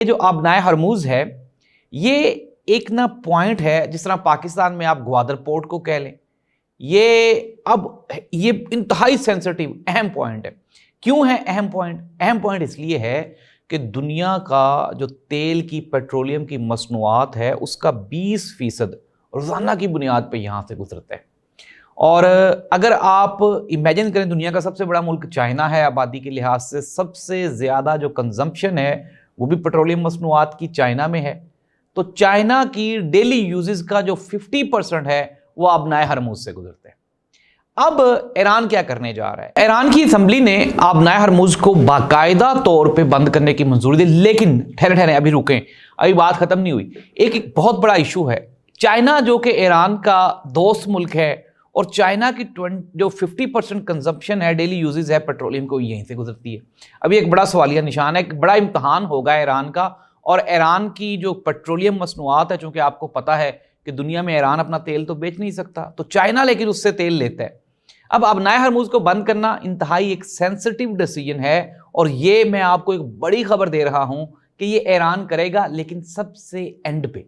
جو آبنائے ہرموز ہے یہ ایک نا پوائنٹ ہے، جس طرح پاکستان میں آپ گوادر پورٹ کو کہہ لیں، یہ انتہائی سینسٹیو اہم پوائنٹ ہے۔ کیوں ہے اہم پوائنٹ؟ اہم پوائنٹ اس لیے ہے کہ دنیا کا جو تیل کی پیٹرولیم کی مصنوعات ہے اس کا 20% روزانہ کی بنیاد پہ یہاں سے گزرتا ہے۔ اور اگر آپ امیجن کریں، دنیا کا سب سے بڑا ملک چائنا ہے، آبادی کے لحاظ سے سب سے زیادہ جو کنزمپشن ہے وہ بھی پیٹرولیم مصنوعات کی چائنا میں ہے، تو چائنا کی ڈیلی یوزز کا جو 50% ہے وہ آبنائے ہرموز سے گزرتے ہیں۔ اب ایران کیا کرنے جا رہا ہے؟ ایران کی اسمبلی نے آبنائے ہرموز کو باقاعدہ طور پہ بند کرنے کی منظوری دی، لیکن ٹھہرے ابھی رکیں، ابھی بات ختم نہیں ہوئی۔ ایک بہت بڑا ایشو ہے، چائنا جو کہ ایران کا دوست ملک ہے، اور چائنا کی جو 50% کنزمپشن ہے، ڈیلی یوزز ہے پیٹرولیم کو، یہیں سے گزرتی ہے۔ ابھی ایک بڑا سوالیہ نشان ہے، ایک بڑا امتحان ہوگا ایران کا، اور ایران کی جو پیٹرولیم مصنوعات ہے، چونکہ آپ کو پتا ہے کہ دنیا میں ایران اپنا تیل تو بیچ نہیں سکتا، تو چائنا لیکن اس سے تیل لیتا ہے۔ اب آبنائے ہرموز کو بند کرنا انتہائی ایک سینسٹیو ڈیسیجن ہے، اور یہ میں آپ کو ایک بڑی خبر دے رہا ہوں کہ یہ ایران کرے گا، لیکن سب سے اینڈ پہ۔